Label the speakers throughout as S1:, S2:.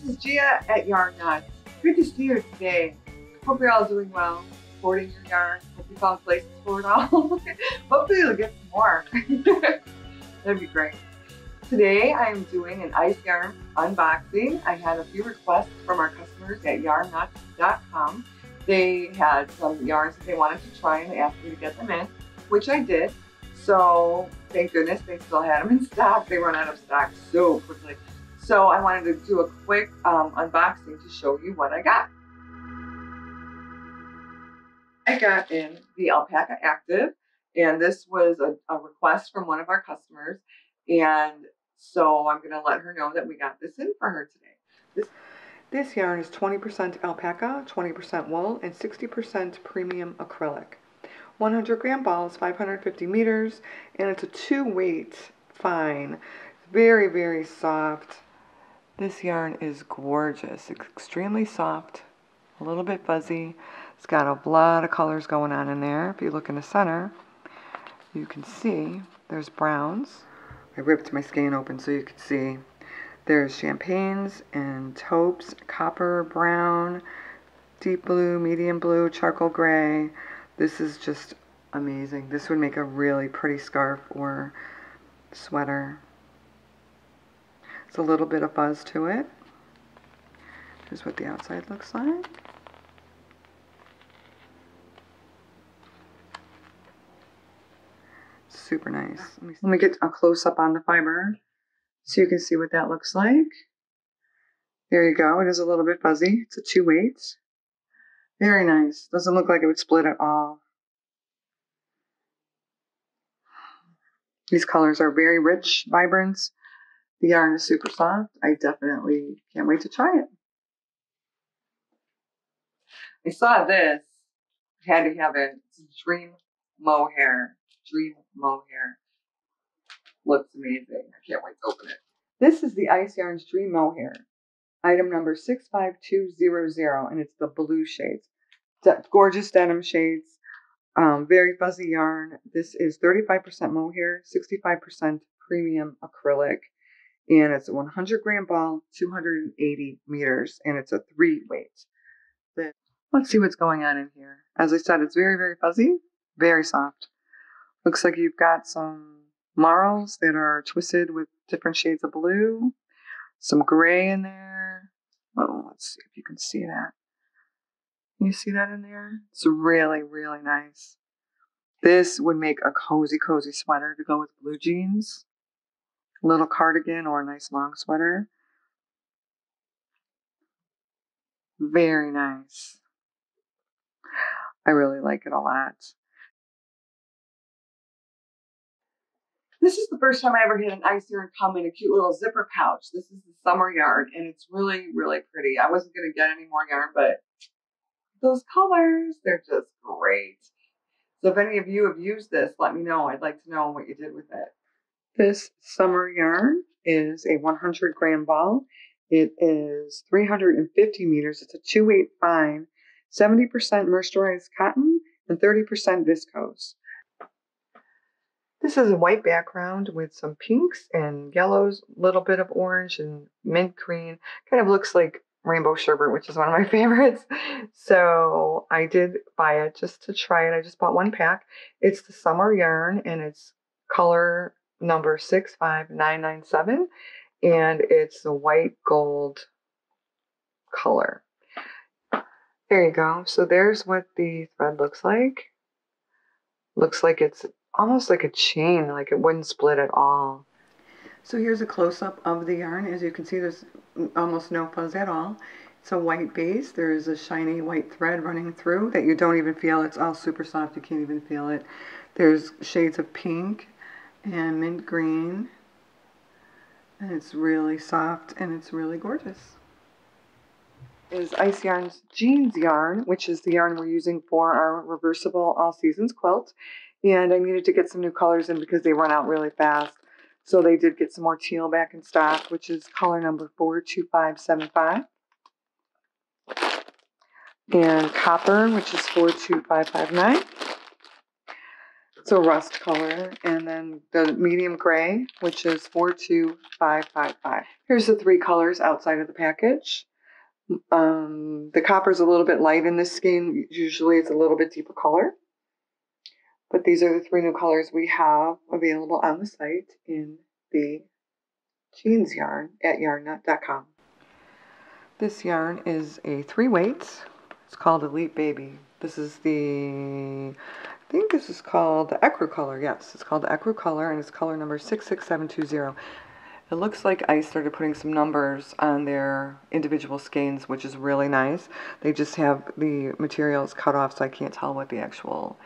S1: is Gia at Yarn Nuts. Good to see you today. Hope you're all doing well, hoarding your yarn. Hope you found places for it all. Hopefully you'll get some more. That'd be great. Today I am doing an ice yarn unboxing. I had a few requests from our customers at yarnnuts.com. They had some yarns that they wanted to try and they asked me to get them in, which I did. So thank goodness they still had them in stock. They run out of stock so quickly. So I wanted to do a quick unboxing to show you what I got. I got in the Alpaca Active, and this was a request from one of our customers. And so I'm going to let her know that we got this in for her today. This yarn is 20% alpaca, 20% wool, and 60% premium acrylic. 100 gram ball is 550 meters, and it's a 2-weight fine. Very, very soft. This yarn is gorgeous. It's extremely soft, a little bit fuzzy. It's got a lot of colors going on in there. If you look in the center, you can see there's browns. I ripped my skein open so you can see. There's champagnes and taupes, copper, brown, deep blue, medium blue, charcoal gray. This is just amazing. This would make a really pretty scarf or sweater. It's a little bit of fuzz to it. Here's what the outside looks like. Super nice. Let me get a close-up on the fiber so you can see what that looks like. There you go. It is a little bit fuzzy. It's a 2-weight. Very nice. Doesn't look like it would split at all. These colors are very rich, vibrant. The yarn is super soft. I definitely can't wait to try it. I saw this. I had to have it. It's Dream Mohair. Dream Mohair. Looks amazing. I can't wait to open it. This is the Ice Yarn's Dream Mohair. Item number 65200, and it's the blue shades. Gorgeous denim shades. Very fuzzy yarn. This is 35% mohair, 65% premium acrylic. And it's a 100 gram ball, 280 meters, and it's a 3-weight. Let's see what's going on in here. As I said, it's very, very fuzzy, very soft. Looks like you've got some marls that are twisted with different shades of blue, some gray in there. Oh, let's see if you can see that. Can you see that in there? It's really, really nice. This would make a cozy, cozy sweater to go with blue jeans. A little cardigan or a nice long sweater. Very nice. I really like it a lot. This is the first time I ever had an ice yarn come in a cute little zipper pouch. This is the summer yarn, and it's really, really pretty. I wasn't going to get any more yarn, but those colors, they're just great. So if any of you have used this, let me know. I'd like to know what you did with it. This summer yarn is a 100 gram ball. It is 350 meters. It's a 2-weight fine, 70% mercerized cotton and 30% viscose. This is a white background with some pinks and yellows, a little bit of orange and mint green. Kind of looks like rainbow sherbet, which is one of my favorites. So I did buy it just to try it. I just bought one pack. It's the summer yarn, and it's color number 65997, and it's the white gold color. There you go. So there's what the thread looks like. Looks like it's almost like a chain, like it wouldn't split at all. So here's a close-up of the yarn. As you can see, there's almost no fuzz at all. It's a white base. There is a shiny white thread running through that you don't even feel. It's all super soft. You can't even feel it. There's shades of pink and mint green, and it's really soft and it's really gorgeous. Is Ice Yarn's Jeans yarn, which is the yarn we're using for our reversible all seasons quilt, and I needed to get some new colors in because they run out really fast. So they did get some more teal back in stock, which is color number 42575, and copper, which is 42559. It's a rust color, and then the medium gray, which is 42555. Here's the 3 colors outside of the package. The copper is a little bit light in this skein. Usually it's a little bit deeper color. But these are the 3 new colors we have available on the site in the jeans yarn at yarnnut.com. This yarn is a 3 weight. It's called Elite Baby. This is I think this is called the Ecru color. Yes, it's called the Ecru color, and it's color number 66720. It looks like I started putting some numbers on their individual skeins, which is really nice. They just have the materials cut off, so I can't tell what the actual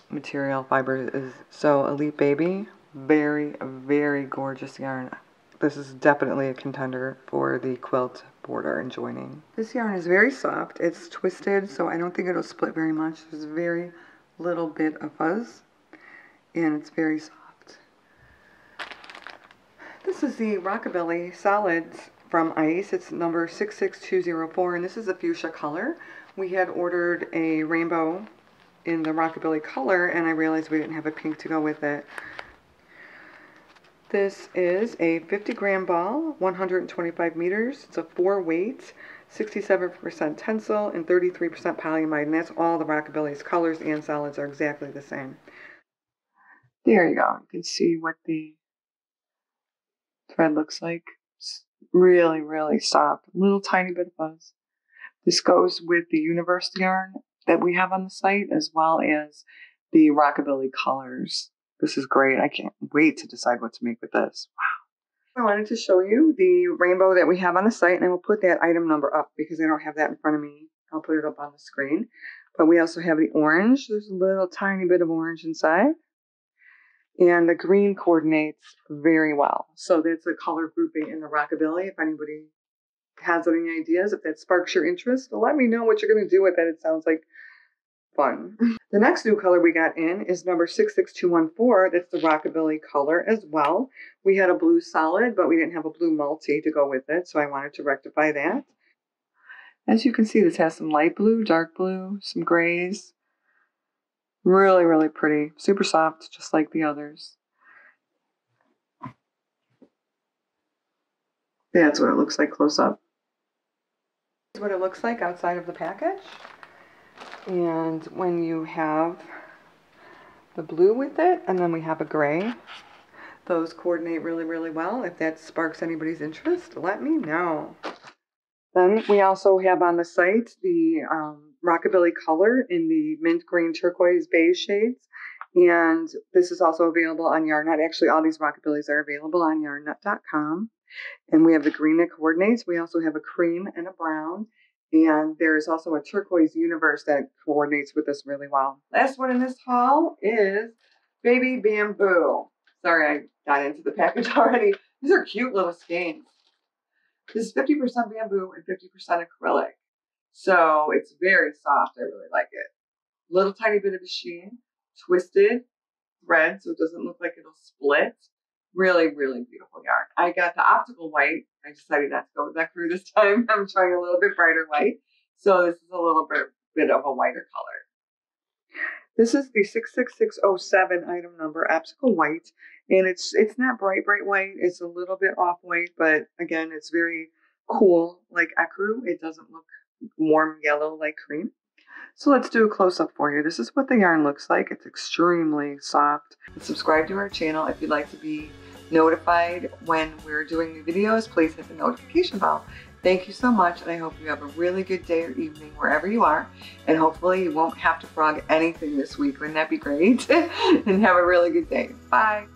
S1: material fiber is. So Elite Baby, very, very gorgeous yarn. This is definitely a contender for the quilt border and joining. This yarn is very soft. It's twisted, so I don't think it'll split very much. There's very little bit of fuzz, and it's very soft. This is the Rockabilly Solids from Ice. It's number 66204, and this is a fuchsia color. We had ordered a rainbow in the Rockabilly color, and I realized we didn't have a pink to go with it. This is a 50-gram ball, 125 meters. It's a 4 weight, 67% tensile, and 33% polyamide, and that's all the Rockabilly's colors and solids are exactly the same. There you go. You can see what the thread looks like. It's really, really soft. A little tiny bit of fuzz. This goes with the Universe yarn that we have on the site, as well as the Rockabilly colors. This is great. I can't wait to decide what to make with this. Wow. I wanted to show you the rainbow that we have on the site, and I will put that item number up because I don't have that in front of me. I'll put it up on the screen. But we also have the orange. There's a little tiny bit of orange inside. And the green coordinates very well. So that's a color grouping in the Rockabilly. If anybody has any ideas, if that sparks your interest, let me know what you're going to do with it. It sounds like fun. The next new color we got in is number 66214. That's the Rockabilly color as well. We had a blue solid, but we didn't have a blue multi to go with it, so I wanted to rectify that. As you can see, this has some light blue, dark blue, some grays. Really, really pretty. Super soft, just like the others. That's what it looks like close up. This is what it looks like outside of the package. And when you have the blue with it, and then we have a gray, those coordinate really, really well. If that sparks anybody's interest, let me know. Then we also have on the site the Rockabilly color in the mint green turquoise beige shades. And this is also available on YarnNut. Actually, all these Rockabillys are available on yarnnut.com. And we have the green that coordinates. We also have a cream and a brown. And there's also a turquoise universe that coordinates with us really well. Last one in this haul is Baby Bamboo. Sorry, I got into the package already. These are cute little skeins. This is 50% bamboo and 50% acrylic. So it's very soft. I really like it. Little tiny bit of a sheen. Twisted thread so it doesn't look like it'll split. Really, really beautiful yarn. I got the optical white. I decided not to go with that crew this time. I'm trying a little bit brighter white. So this is a little bit of a whiter color. This is the 66607 item number, optical white. And it's not bright white. It's a little bit off white, but again, it's very cool like ecru. It doesn't look warm yellow like cream. So let's do a close-up for you. This is what the yarn looks like. It's extremely soft. Subscribe to our channel if you'd like to be notified when we're doing new videos. Please hit the notification bell. Thank you so much, and I hope you have a really good day or evening wherever you are. And hopefully you won't have to frog anything this week. Wouldn't that be great? And have a really good day. Bye.